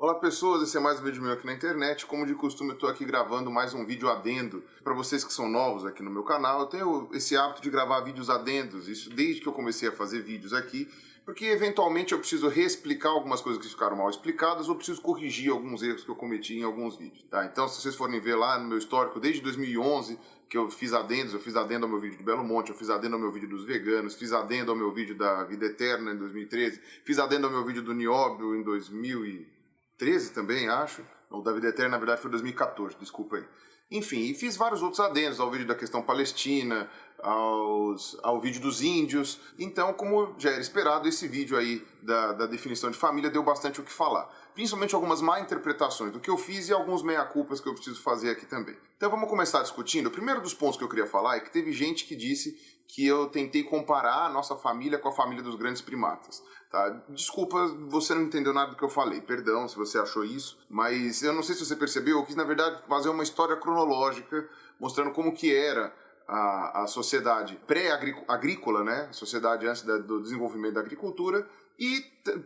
Olá pessoas, esse é mais um vídeo meu aqui na internet. Como de costume, eu estou aqui gravando mais um vídeo adendo. Para vocês que são novos aqui no meu canal, eu tenho esse hábito de gravar vídeos adendos, isso desde que eu comecei a fazer vídeos aqui, porque eventualmente eu preciso reexplicar algumas coisas que ficaram mal explicadas ou preciso corrigir alguns erros que eu cometi em alguns vídeos. Tá? Então, se vocês forem ver lá no meu histórico, desde 2011, que eu fiz adendos, eu fiz adendo ao meu vídeo de Belo Monte, eu fiz adendo ao meu vídeo dos veganos, fiz adendo ao meu vídeo da Vida Eterna em 2013, fiz adendo ao meu vídeo do Nióbio em 2013 também, acho. O da Vida Eterna, na verdade, foi 2014, desculpa aí. Enfim, e fiz vários outros adendos ao vídeo da questão palestina, ao vídeo dos índios. Então, como já era esperado, esse vídeo aí da definição de família deu bastante o que falar. Principalmente algumas má interpretações do que eu fiz e alguns meia-culpas que eu preciso fazer aqui também. Então vamos começar discutindo. O primeiro dos pontos que eu queria falar é que teve gente que disse que eu tentei comparar a nossa família com a família dos grandes primatas. Tá? Desculpa, você não entendeu nada do que eu falei, perdão se você achou isso, mas eu não sei se você percebeu, eu quis na verdade fazer uma história cronológica mostrando como que era a sociedade pré-agrícola, né? A sociedade antes do desenvolvimento da agricultura, e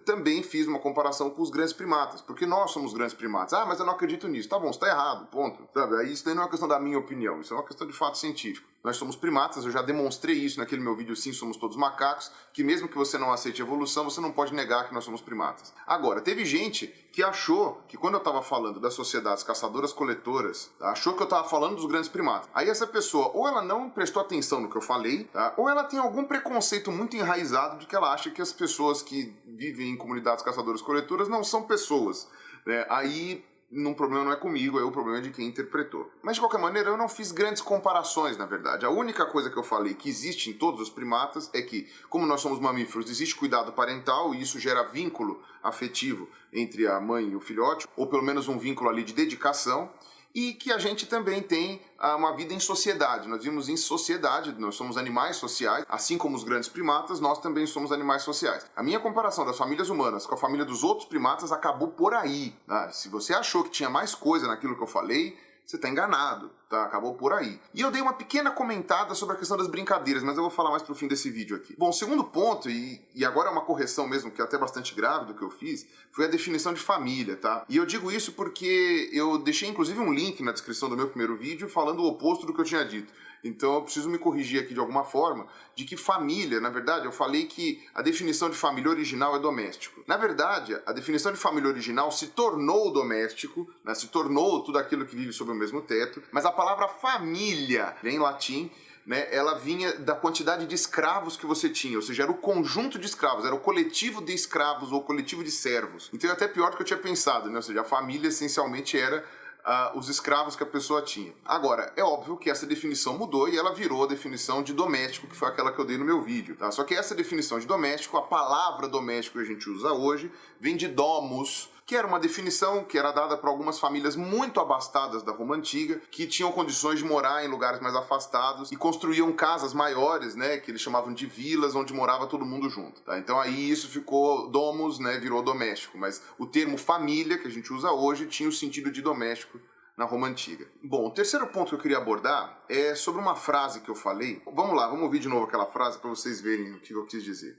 também fiz uma comparação com os grandes primatas, porque nós somos grandes primatas. Ah, mas eu não acredito nisso. Tá bom, você está errado, ponto. Sabe? Aí isso daí não é uma questão da minha opinião, isso é uma questão de fato científico. Nós somos primatas, eu já demonstrei isso naquele meu vídeo Sim, Somos Todos Macacos, que mesmo que você não aceite evolução, você não pode negar que nós somos primatas. Agora, teve gente que achou que quando eu estava falando das sociedades caçadoras-coletoras, achou que eu estava falando dos grandes primatas. Aí essa pessoa, ou ela não prestou atenção no que eu falei, tá? Ou ela tem algum preconceito muito enraizado de que ela acha que as pessoas que vivem em comunidades caçadoras-coletoras não são pessoas, né? Aí o problema não é comigo, o problema é de quem interpretou. Mas de qualquer maneira eu não fiz grandes comparações, na verdade. A única coisa que eu falei que existe em todos os primatas é que, como nós somos mamíferos, existe cuidado parental e isso gera vínculo afetivo entre a mãe e o filhote, ou pelo menos um vínculo ali de dedicação, e que a gente também tem uma vida em sociedade. Nós vivemos em sociedade, nós somos animais sociais, assim como os grandes primatas, nós também somos animais sociais. A minha comparação das famílias humanas com a família dos outros primatas acabou por aí. Tá? Se você achou que tinha mais coisa naquilo que eu falei, você está enganado, tá? Acabou por aí. E eu dei uma pequena comentada sobre a questão das brincadeiras, mas eu vou falar mais pro fim desse vídeo aqui. Bom, o segundo ponto, e agora é uma correção mesmo, que é até bastante grave do que eu fiz, foi a definição de família, tá? E eu digo isso porque eu deixei inclusive um link na descrição do meu primeiro vídeo falando o oposto do que eu tinha dito. Então eu preciso me corrigir aqui de alguma forma, de que família, na verdade, eu falei que a definição de família original é doméstico. Na verdade, a definição de família original se tornou doméstico, né, se tornou tudo aquilo que vive sob o mesmo teto, mas a palavra família, em latim, né, ela vinha da quantidade de escravos que você tinha, ou seja, era o conjunto de escravos, era o coletivo de escravos ou coletivo de servos. Então é até pior do que eu tinha pensado, né? Ou seja, a família essencialmente era os escravos que a pessoa tinha. Agora, é óbvio que essa definição mudou e ela virou a definição de doméstico, que foi aquela que eu dei no meu vídeo. Tá? Só que essa definição de doméstico, a palavra doméstico que a gente usa hoje, vem de domus, que era uma definição que era dada para algumas famílias muito abastadas da Roma Antiga, que tinham condições de morar em lugares mais afastados e construíam casas maiores, né, que eles chamavam de vilas, onde morava todo mundo junto. Tá? Então aí isso ficou domus, né, virou doméstico, mas o termo família, que a gente usa hoje, tinha o sentido de doméstico na Roma Antiga. Bom, o terceiro ponto que eu queria abordar é sobre uma frase que eu falei. Vamos lá, vamos ouvir de novo aquela frase para vocês verem o que eu quis dizer.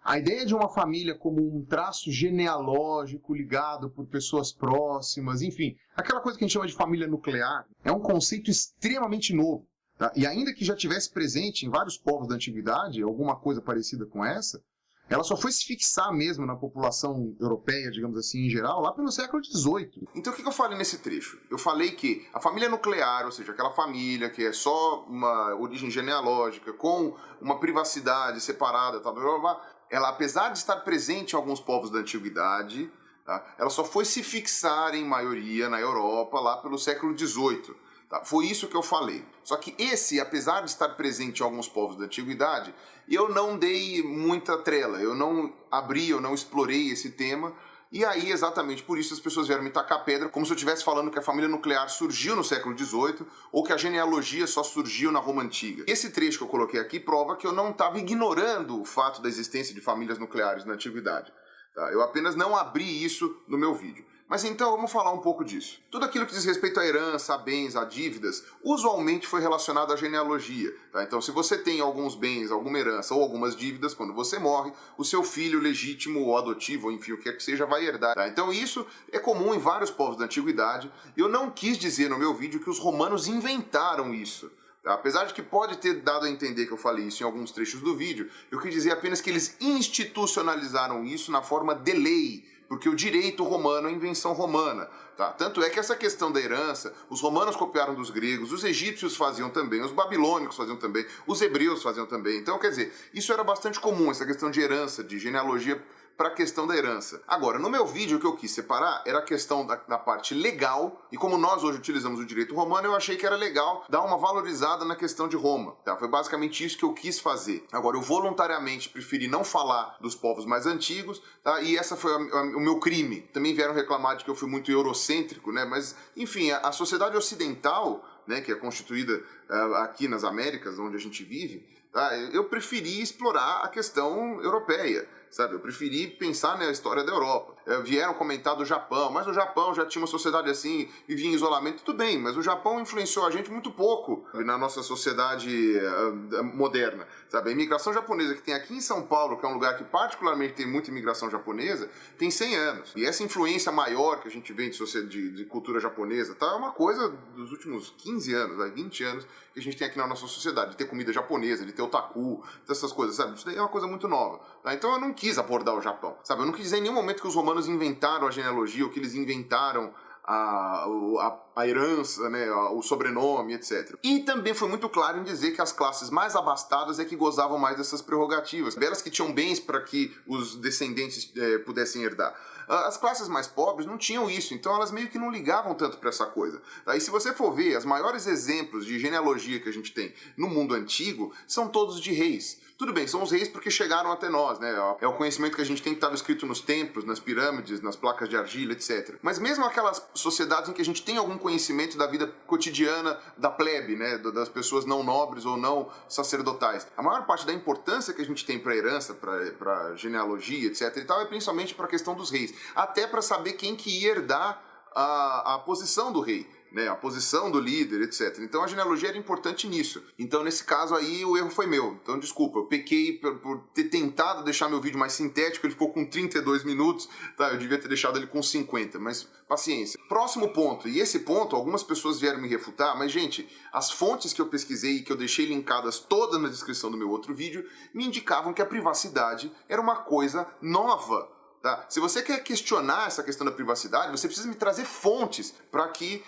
A ideia de uma família como um traço genealógico ligado por pessoas próximas, enfim, aquela coisa que a gente chama de família nuclear, é um conceito extremamente novo. Tá? E ainda que já tivesse presente em vários povos da antiguidade, alguma coisa parecida com essa, ela só foi se fixar mesmo na população europeia, digamos assim, em geral, lá pelo século XVIII. Então o que eu falei nesse trecho? Eu falei que a família nuclear, ou seja, aquela família que é só uma origem genealógica, com uma privacidade separada, blá, blá, blá, ela, apesar de estar presente em alguns povos da antiguidade, tá, ela só foi se fixar em maioria na Europa lá pelo século XVIII. Tá? Foi isso que eu falei. Só que esse, apesar de estar presente em alguns povos da antiguidade, eu não dei muita trela, eu não abri, eu não explorei esse tema, e aí exatamente por isso as pessoas vieram me tacar pedra, como se eu estivesse falando que a família nuclear surgiu no século XVIII, ou que a genealogia só surgiu na Roma Antiga. Esse trecho que eu coloquei aqui prova que eu não estava ignorando o fato da existência de famílias nucleares na antiguidade. Tá? Eu apenas não abri isso no meu vídeo. Mas então vamos falar um pouco disso. Tudo aquilo que diz respeito à herança, a bens, a dívidas, usualmente foi relacionado à genealogia. Tá? Então se você tem alguns bens, alguma herança ou algumas dívidas, quando você morre, o seu filho legítimo ou adotivo, ou enfim, o que quer que seja, vai herdar. Tá? Então isso é comum em vários povos da antiguidade. Eu não quis dizer no meu vídeo que os romanos inventaram isso. Tá? Apesar de que pode ter dado a entender que eu falei isso em alguns trechos do vídeo, eu quis dizer apenas que eles institucionalizaram isso na forma de lei, porque o direito romano é invenção romana. Tá? Tanto é que essa questão da herança, os romanos copiaram dos gregos, os egípcios faziam também, os babilônicos faziam também, os hebreus faziam também. Então, quer dizer, isso era bastante comum, essa questão de herança, de genealogia, para a questão da herança. Agora, no meu vídeo o que eu quis separar era a questão da parte legal, e como nós hoje utilizamos o direito romano, eu achei que era legal dar uma valorizada na questão de Roma. Tá? Foi basicamente isso que eu quis fazer. Agora, eu voluntariamente preferi não falar dos povos mais antigos, tá? E essa foi o meu crime. Também vieram reclamar de que eu fui muito eurocêntrico, né? Mas, enfim, a sociedade ocidental, né, que é constituída aqui nas Américas, onde a gente vive, tá? Eu preferi explorar a questão europeia. Sabe, eu preferi pensar na história da Europa. Vieram comentar do Japão, mas o Japão já tinha uma sociedade assim, vivia em isolamento, tudo bem, mas o Japão influenciou a gente muito pouco na nossa sociedade moderna. Sabe, a imigração japonesa que tem aqui em São Paulo, que é um lugar que particularmente tem muita imigração japonesa, tem 100 anos. E essa influência maior que a gente vê de cultura japonesa, tá, é uma coisa dos últimos 15 anos, 20 anos, que a gente tem aqui na nossa sociedade, de ter comida japonesa, de ter otaku, essas coisas, sabe? Isso daí é uma coisa muito nova. Tá? Então eu não quis abordar o Japão, sabe? Eu não quis dizer em nenhum momento que os romanos inventaram a genealogia, ou que eles inventaram a herança, né, o sobrenome, etc. E também foi muito claro em dizer que as classes mais abastadas é que gozavam mais dessas prerrogativas, elas que tinham bens para que os descendentes pudessem herdar. As classes mais pobres não tinham isso, então elas meio que não ligavam tanto para essa coisa. E se você for ver, os maiores exemplos de genealogia que a gente tem no mundo antigo são todos de reis. Tudo bem, são os reis porque chegaram até nós, né? É o conhecimento que a gente tem que estava escrito nos templos, nas pirâmides, nas placas de argila, etc. Mas mesmo aquelas sociedades em que a gente tem algum conhecimento da vida cotidiana da plebe, né? Das pessoas não nobres ou não sacerdotais, a maior parte da importância que a gente tem para a herança, para genealogia, etc. e tal, é principalmente para a questão dos reis. Até para saber quem que ia herdar a posição do rei. Né, a posição do líder, etc. Então a genealogia era importante nisso. Então nesse caso aí o erro foi meu. Então desculpa, eu pequei por ter tentado deixar meu vídeo mais sintético, ele ficou com 32 minutos, tá? Eu devia ter deixado ele com 50, mas paciência. Próximo ponto, e esse ponto algumas pessoas vieram me refutar, mas gente, as fontes que eu pesquisei e que eu deixei linkadas todas na descrição do meu outro vídeo, me indicavam que a privacidade era uma coisa nova. Tá? Se você quer questionar essa questão da privacidade, você precisa me trazer fontes para que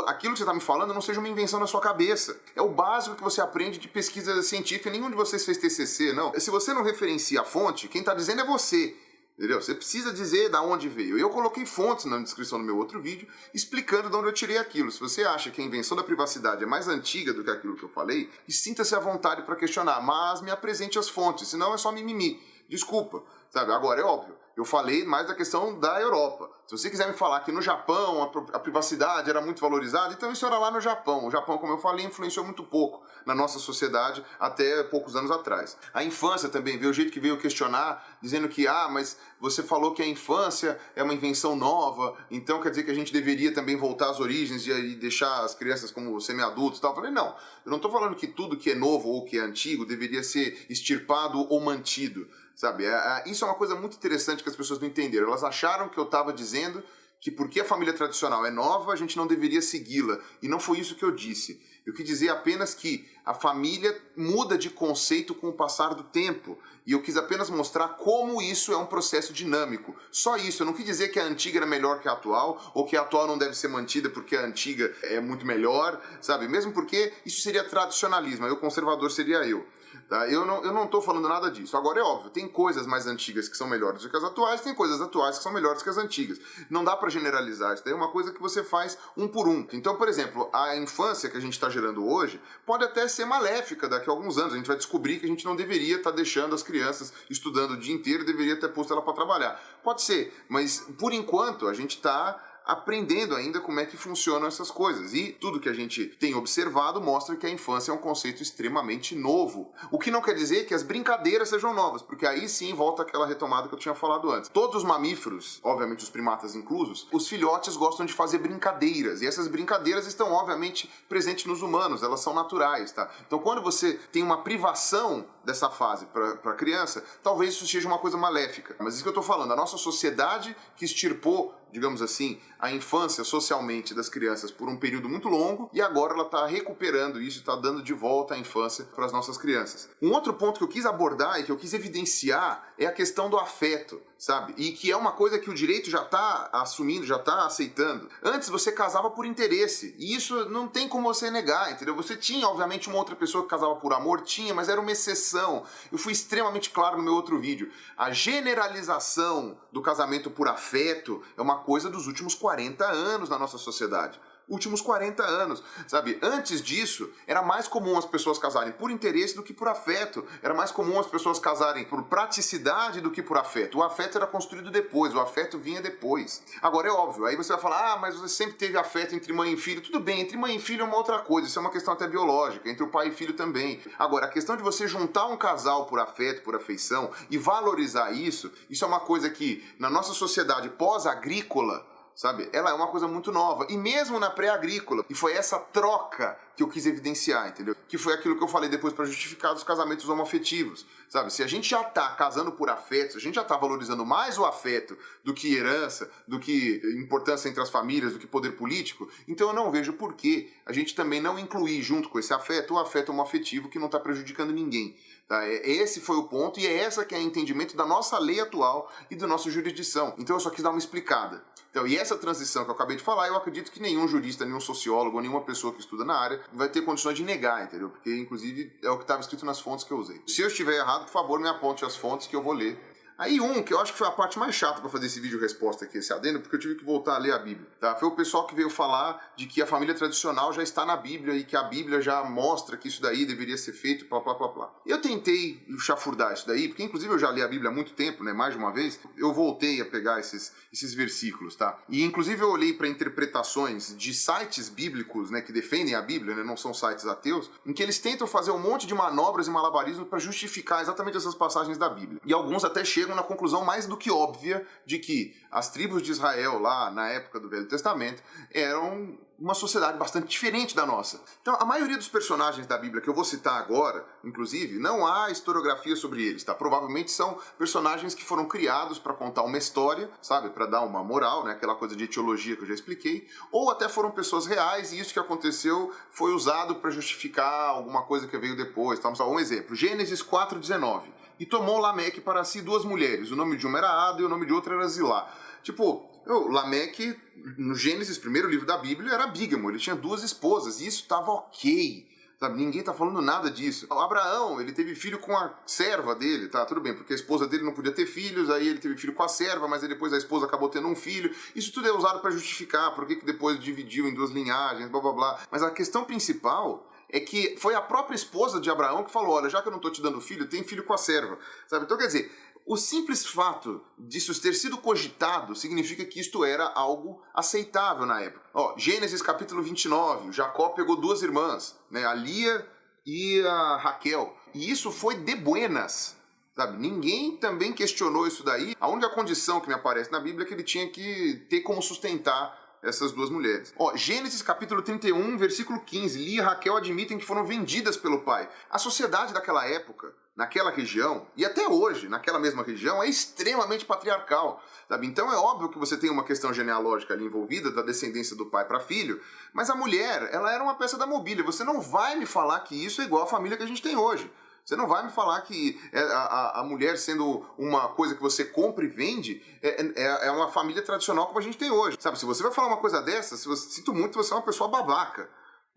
aquilo que você está me falando não seja uma invenção na sua cabeça. É o básico que você aprende de pesquisa científica. Nenhum de vocês fez TCC, não. Se você não referencia a fonte, quem está dizendo é você. Entendeu? Você precisa dizer de onde veio. Eu coloquei fontes na descrição do meu outro vídeo explicando de onde eu tirei aquilo. Se você acha que a invenção da privacidade é mais antiga do que aquilo que eu falei, sinta-se à vontade para questionar, mas me apresente as fontes, senão é só mimimi. Desculpa. Sabe? Agora, é óbvio. Eu falei mais da questão da Europa. Se você quiser me falar que no Japão a privacidade era muito valorizada, então isso era lá no Japão. O Japão, como eu falei, influenciou muito pouco na nossa sociedade até poucos anos atrás. A infância também, veio o jeito que veio questionar, dizendo que, mas você falou que a infância é uma invenção nova, então quer dizer que a gente deveria também voltar às origens e deixar as crianças como semi-adultos e tal. Eu falei, não, eu não estou falando que tudo que é novo ou que é antigo deveria ser extirpado ou mantido. Sabe? Isso é uma coisa muito interessante que as pessoas não entenderam. Elas acharam que eu estava dizendo que porque a família tradicional é nova, a gente não deveria segui-la. E não foi isso que eu disse. Eu quis dizer apenas que a família muda de conceito com o passar do tempo. E eu quis apenas mostrar como isso é um processo dinâmico. Só isso. Eu não quis dizer que a antiga era melhor que a atual, ou que a atual não deve ser mantida porque a antiga é muito melhor, sabe? Mesmo porque isso seria tradicionalismo. Aí o conservador seria eu. Tá? Eu não estou falando nada disso. Agora é óbvio, tem coisas mais antigas que são melhores do que as atuais, tem coisas atuais que são melhores que as antigas. Não dá para generalizar, isso daí é uma coisa que você faz um por um. Então, por exemplo, a infância que a gente está gerando hoje pode até ser maléfica daqui a alguns anos. A gente vai descobrir que a gente não deveria estar deixando as crianças estudando o dia inteiro, deveria ter posto ela para trabalhar. Pode ser, mas por enquanto a gente está aprendendo ainda como é que funcionam essas coisas. E tudo que a gente tem observado mostra que a infância é um conceito extremamente novo. O que não quer dizer que as brincadeiras sejam novas, porque aí sim volta aquela retomada que eu tinha falado antes. Todos os mamíferos, obviamente os primatas inclusos, os filhotes gostam de fazer brincadeiras, e essas brincadeiras estão obviamente presentes nos humanos, elas são naturais, tá? Então quando você tem uma privação dessa fase para a criança, talvez isso seja uma coisa maléfica. Mas isso que eu estou falando, a nossa sociedade que extirpou, digamos assim, a infância socialmente das crianças por um período muito longo, e agora ela está recuperando isso, está dando de volta a infância para as nossas crianças. Um outro ponto que eu quis abordar e que eu quis evidenciar é a questão do afeto, sabe? E que é uma coisa que o direito já está assumindo, já está aceitando. Antes você casava por interesse, e isso não tem como você negar, entendeu? Você tinha, obviamente, uma outra pessoa que casava por amor, tinha, mas era uma exceção. Eu fui extremamente claro no meu outro vídeo. A generalização do casamento por afeto é uma coisa dos últimos 40 anos na nossa sociedade. Últimos 40 anos, sabe? Antes disso, era mais comum as pessoas casarem por interesse do que por afeto. Era mais comum as pessoas casarem por praticidade do que por afeto. O afeto era construído depois, o afeto vinha depois. Agora é óbvio, aí você vai falar, mas você sempre teve afeto entre mãe e filho. Tudo bem, entre mãe e filho é uma outra coisa, isso é uma questão até biológica, entre o pai e filho também. Agora, a questão de você juntar um casal por afeto, por afeição e valorizar isso é uma coisa que, na nossa sociedade pós-agrícola, sabe? Ela é uma coisa muito nova. E mesmo na pré-agrícola. E foi essa troca que eu quis evidenciar, entendeu? Que foi aquilo que eu falei depois para justificar os casamentos homoafetivos, sabe? Se a gente já tá casando por afeto, se a gente já tá valorizando mais o afeto do que herança, do que importância entre as famílias, do que poder político, então eu não vejo por que a gente também não incluir junto com esse afeto o afeto homoafetivo que não tá prejudicando ninguém. Tá? Esse foi o ponto e é essa que é o entendimento da nossa lei atual e da nossa jurisdição. Então eu só quis dar uma explicada. Então, e essa transição que eu acabei de falar, eu acredito que nenhum jurista, nenhum sociólogo, ou nenhuma pessoa que estuda na área vai ter condições de negar, entendeu? Porque, inclusive, é o que estava escrito nas fontes que eu usei. Se eu estiver errado, por favor, me aponte as fontes que eu vou ler. Aí que eu acho que foi a parte mais chata para fazer esse vídeo resposta aqui, esse adendo, porque eu tive que voltar a ler a Bíblia, tá? Foi o pessoal que veio falar de que a família tradicional já está na Bíblia e que a Bíblia já mostra que isso daí deveria ser feito, blá, blá, blá, blá. Eu tentei chafurdar isso daí, porque inclusive eu já li a Bíblia há muito tempo, né, mais de uma vez, eu voltei a pegar esses versículos, tá? E inclusive eu olhei para interpretações de sites bíblicos, né, que defendem a Bíblia, né, não são sites ateus, em que eles tentam fazer um monte de manobras e malabarismos para justificar exatamente essas passagens da Bíblia. E alguns até chegam na conclusão mais do que óbvia de que as tribos de Israel lá na época do Velho Testamento eram uma sociedade bastante diferente da nossa. Então, a maioria dos personagens da Bíblia que eu vou citar agora, inclusive, não há historiografia sobre eles, tá? Provavelmente são personagens que foram criados para contar uma história, sabe? Para dar uma moral, né? Aquela coisa de etiologia que eu já expliquei. Ou até foram pessoas reais e isso que aconteceu foi usado para justificar alguma coisa que veio depois. Tá? Um exemplo, Gênesis 4:19. E tomou Lameque para si 2 mulheres. O nome de uma era Ada e o nome de outra era Zilá. Tipo, Lameque, no Gênesis, primeiro livro da Bíblia, era bígamo. Ele tinha 2 esposas e isso estava ok. Sabe? Ninguém tá falando nada disso. O Abraão, ele teve filho com a serva dele, tá? Tudo bem, porque a esposa dele não podia ter filhos, aí ele teve filho com a serva, mas aí depois a esposa acabou tendo um filho. Isso tudo é usado para justificar por que depois dividiu em 2 linhagens, blá blá blá. Mas a questão principal é que foi a própria esposa de Abraão que falou, olha, já que eu não tô te dando filho, tem filho com a serva, sabe? Então, quer dizer, o simples fato disso ter sido cogitado significa que isto era algo aceitável na época. Ó, Gênesis capítulo 29, Jacó pegou 2 irmãs, né, a Lia e a Raquel, e isso foi de buenas, sabe? Ninguém também questionou isso daí. A única condição que me aparece na Bíblia é que ele tinha que ter como sustentar essas 2 mulheres. Ó, Gênesis capítulo 31, versículo 15. Lia e Raquel admitem que foram vendidas pelo pai. A sociedade daquela época, naquela região, e até hoje, naquela mesma região, é extremamente patriarcal, sabe? Então é óbvio que você tem uma questão genealógica ali envolvida, da descendência do pai para filho, mas a mulher, ela era uma peça da mobília. Você não vai me falar que isso é igual à família que a gente tem hoje. Você não vai me falar que a mulher sendo uma coisa que você compra e vende é uma família tradicional como a gente tem hoje. Sabe, se você vai falar uma coisa dessa, sinto muito, você é uma pessoa babaca.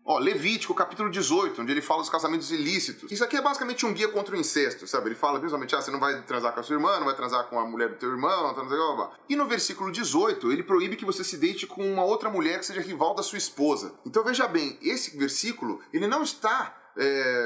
Ó, Levítico, capítulo 18, onde ele fala dos casamentos ilícitos. Isso aqui é basicamente um guia contra o incesto, sabe? Ele fala principalmente, você não vai transar com a sua irmã, não vai transar com a mulher do teu irmão, blá, blá, blá. E no versículo 18, ele proíbe que você se deite com uma outra mulher que seja rival da sua esposa. Então veja bem, esse versículo, ele não está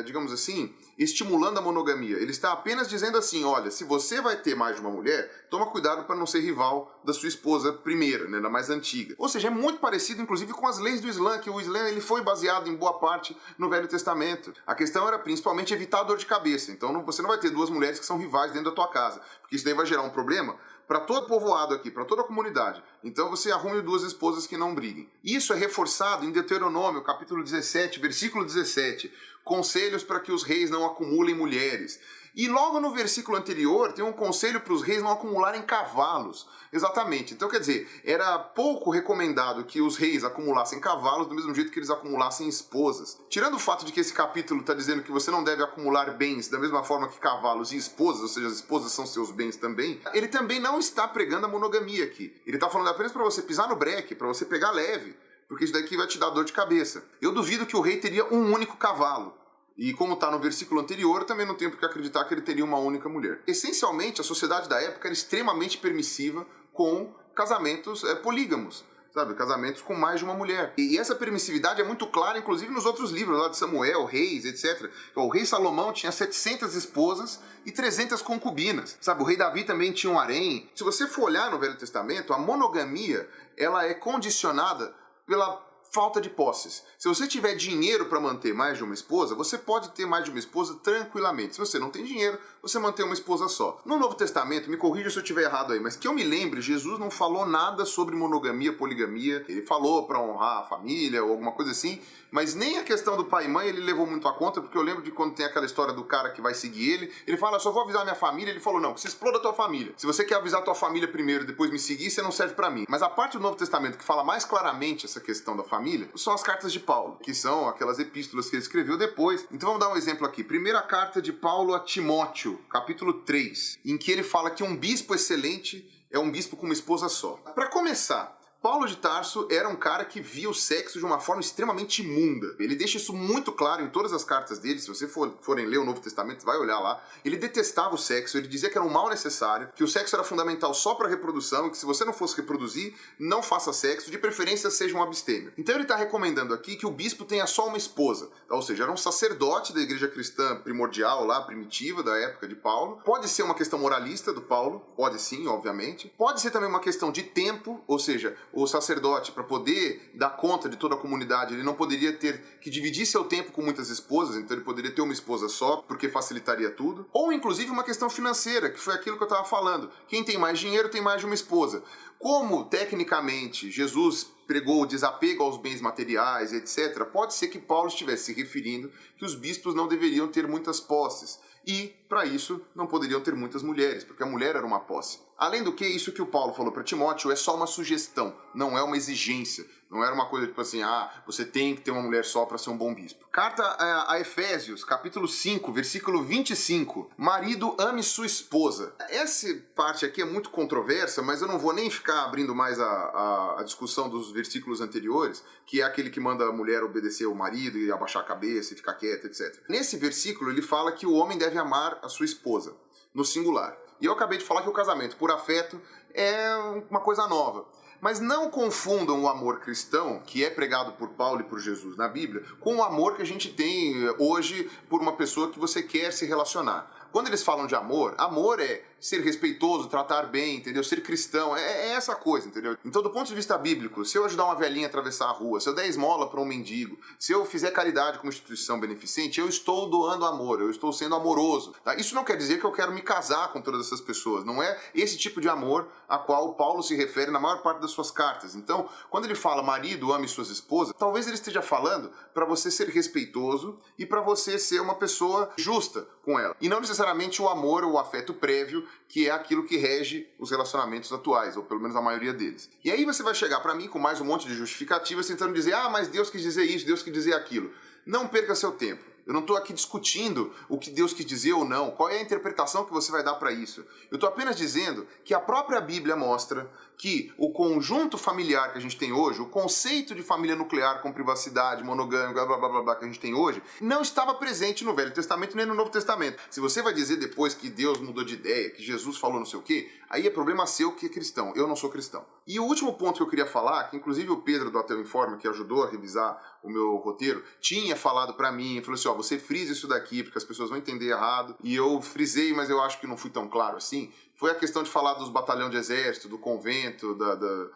digamos assim, estimulando a monogamia. Ele está apenas dizendo assim, olha, se você vai ter mais de uma mulher, toma cuidado para não ser rival da sua esposa primeira, né, da mais antiga. Ou seja, é muito parecido, inclusive, com as leis do Islã, que o Islã ele foi baseado em boa parte no Velho Testamento. A questão era principalmente evitar a dor de cabeça. Então você não vai ter duas mulheres que são rivais dentro da tua casa, porque isso daí vai gerar um problema para todo o povoado aqui, para toda a comunidade. Então você arrume duas esposas que não briguem. Isso é reforçado em Deuteronômio, capítulo 17, versículo 17. Conselhos para que os reis não acumulem mulheres. E logo no versículo anterior tem um conselho para os reis não acumularem cavalos. Exatamente. Então, quer dizer, era pouco recomendado que os reis acumulassem cavalos do mesmo jeito que eles acumulassem esposas. Tirando o fato de que esse capítulo está dizendo que você não deve acumular bens da mesma forma que cavalos e esposas, ou seja, as esposas são seus bens também, ele também não está pregando a monogamia aqui. Ele está falando apenas para você pisar no breque, para você pegar leve, porque isso daqui vai te dar dor de cabeça. Eu duvido que o rei teria um único cavalo. E como está no versículo anterior, também não tenho por que acreditar que ele teria uma única mulher. Essencialmente, a sociedade da época era extremamente permissiva com casamentos polígamos, sabe? Casamentos com mais de uma mulher. E essa permissividade é muito clara, inclusive, nos outros livros, lá de Samuel, Reis, etc. O rei Salomão tinha 700 esposas e 300 concubinas, sabe? O rei Davi também tinha um harém. Se você for olhar no Velho Testamento, a monogamia, ela é condicionada pela falta de posses. Se você tiver dinheiro para manter mais de uma esposa, você pode ter mais de uma esposa tranquilamente. Se você não tem dinheiro, você mantém uma esposa só. No Novo Testamento, me corrija se eu estiver errado aí, mas que eu me lembre, Jesus não falou nada sobre monogamia, poligamia. Ele falou para honrar a família ou alguma coisa assim, mas nem a questão do pai e mãe ele levou muito a conta, porque eu lembro de quando tem aquela história do cara que vai seguir ele fala, só vou avisar minha família. Ele falou, não, que você exploda a tua família. Se você quer avisar a tua família primeiro e depois me seguir, você não serve para mim. Mas a parte do Novo Testamento que fala mais claramente essa questão da família, são as cartas de Paulo, que são aquelas epístolas que ele escreveu depois. Então vamos dar um exemplo aqui. Primeira carta de Paulo a Timóteo, capítulo 3, em que ele fala que um bispo excelente é um bispo com uma esposa só. Para começar, Paulo de Tarso era um cara que via o sexo de uma forma extremamente imunda. Ele deixa isso muito claro em todas as cartas dele. Se você forem ler o Novo Testamento, vai olhar lá. Ele detestava o sexo, ele dizia que era um mal necessário, que o sexo era fundamental só para reprodução, e que se você não fosse reproduzir, não faça sexo, de preferência seja um abstêmio. Então ele está recomendando aqui que o bispo tenha só uma esposa. Ou seja, era um sacerdote da igreja cristã primordial, lá, primitiva, da época de Paulo. Pode ser uma questão moralista do Paulo, pode sim, obviamente. Pode ser também uma questão de tempo, ou seja, o sacerdote, para poder dar conta de toda a comunidade, ele não poderia ter que dividir seu tempo com muitas esposas, então ele poderia ter uma esposa só, porque facilitaria tudo. Ou, inclusive, uma questão financeira, que foi aquilo que eu estava falando. Quem tem mais dinheiro tem mais de uma esposa. Como, tecnicamente, Jesus pregou o desapego aos bens materiais, etc., pode ser que Paulo estivesse se referindo que os bispos não deveriam ter muitas posses. E, para isso, não poderiam ter muitas mulheres, porque a mulher era uma posse. Além do que, isso que o Paulo falou para Timóteo é só uma sugestão, não é uma exigência. Não era uma coisa tipo assim, você tem que ter uma mulher só para ser um bom bispo. Carta a Efésios, capítulo 5, versículo 25. Marido, ame sua esposa. Essa parte aqui é muito controversa, mas eu não vou nem ficar abrindo mais a discussão dos versículos anteriores, que é aquele que manda a mulher obedecer ao marido e abaixar a cabeça e ficar quieta, etc. Nesse versículo ele fala que o homem deve amar a sua esposa, no singular. E eu acabei de falar que o casamento por afeto é uma coisa nova. Mas não confundam o amor cristão, que é pregado por Paulo e por Jesus na Bíblia, com o amor que a gente tem hoje por uma pessoa que você quer se relacionar. Quando eles falam de amor, amor é ser respeitoso, tratar bem, entendeu? Ser cristão, é essa coisa, entendeu? Então, do ponto de vista bíblico, se eu ajudar uma velhinha a atravessar a rua, se eu der esmola para um mendigo, se eu fizer caridade como instituição beneficente, eu estou doando amor, eu estou sendo amoroso. Tá? Isso não quer dizer que eu quero me casar com todas essas pessoas, não é esse tipo de amor a qual Paulo se refere na maior parte das suas cartas. Então, quando ele fala marido, ame suas esposas, talvez ele esteja falando para você ser respeitoso e para você ser uma pessoa justa com ela. E não necessariamente o amor ou o afeto prévio, que é aquilo que rege os relacionamentos atuais, ou pelo menos a maioria deles. E aí você vai chegar para mim com mais um monte de justificativas tentando dizer, mas Deus quis dizer isso, Deus quis dizer aquilo. Não perca seu tempo. Eu não estou aqui discutindo o que Deus quis dizer ou não, qual é a interpretação que você vai dar para isso. Eu estou apenas dizendo que a própria Bíblia mostra que o conjunto familiar que a gente tem hoje, o conceito de família nuclear com privacidade, monogâmica, blá blá blá blá que a gente tem hoje, não estava presente no Velho Testamento nem no Novo Testamento. Se você vai dizer depois que Deus mudou de ideia, que Jesus falou não sei o quê, aí é problema seu que é cristão. Eu não sou cristão. E o último ponto que eu queria falar, que inclusive o Pedro do Ateu Informa, que ajudou a revisar o meu roteiro, tinha falado para mim, falou assim, você frisa isso daqui, porque as pessoas vão entender errado. E eu frisei, mas eu acho que não fui tão claro assim. Foi a questão de falar dos batalhões de exército, do convento,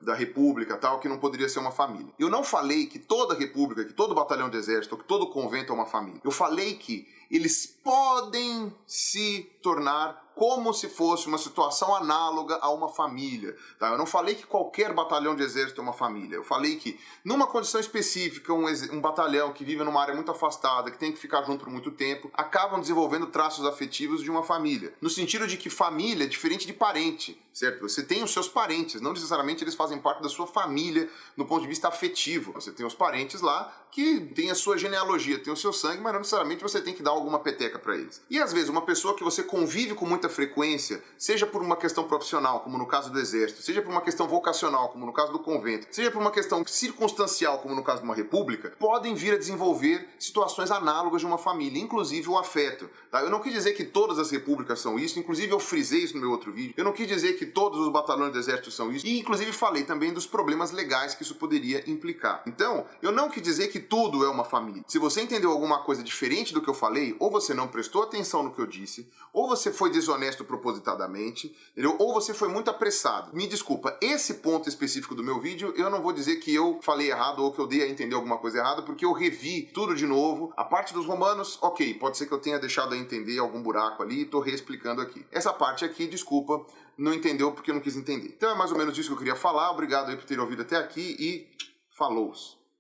da república tal, que não poderia ser uma família. Eu não falei que toda república, que todo batalhão de exército, que todo convento é uma família. Eu falei que eles podem se tornar como se fosse uma situação análoga a uma família. Tá? Eu não falei que qualquer batalhão de exército é uma família. Eu falei que, numa condição específica, um batalhão que vive numa área muito afastada, que tem que ficar junto por muito tempo, acabam desenvolvendo traços afetivos de uma família. No sentido de que família é diferente de parente, certo? Você tem os seus parentes, não necessariamente eles fazem parte da sua família no ponto de vista afetivo. Você tem os parentes lá que tem a sua genealogia, tem o seu sangue, mas não necessariamente você tem que dar alguma peteca para eles. E às vezes uma pessoa que você convive com muita frequência, seja por uma questão profissional, como no caso do exército, seja por uma questão vocacional, como no caso do convento, seja por uma questão circunstancial, como no caso de uma república, podem vir a desenvolver situações análogas de uma família, inclusive o afeto. Tá? Eu não quis dizer que todas as repúblicas são isso, inclusive eu frisei isso no meu outro vídeo, eu não quis dizer que todos os batalhões do exército são isso, e inclusive falei também dos problemas legais que isso poderia implicar. Então, eu não quis dizer que tudo é uma família. Se você entendeu alguma coisa diferente do que eu falei, ou você não prestou atenção no que eu disse, ou você foi desonesto propositadamente, entendeu? Ou você foi muito apressado. Me desculpa, esse ponto específico do meu vídeo, eu não vou dizer que eu falei errado ou que eu dei a entender alguma coisa errada, porque eu revi tudo de novo. A parte dos romanos, ok, pode ser que eu tenha deixado a entender algum buraco ali e tô reexplicando aqui. Essa parte aqui, desculpa, não entendeu porque eu não quis entender. Então é mais ou menos isso que eu queria falar. Obrigado aí por ter ouvido até aqui e falou!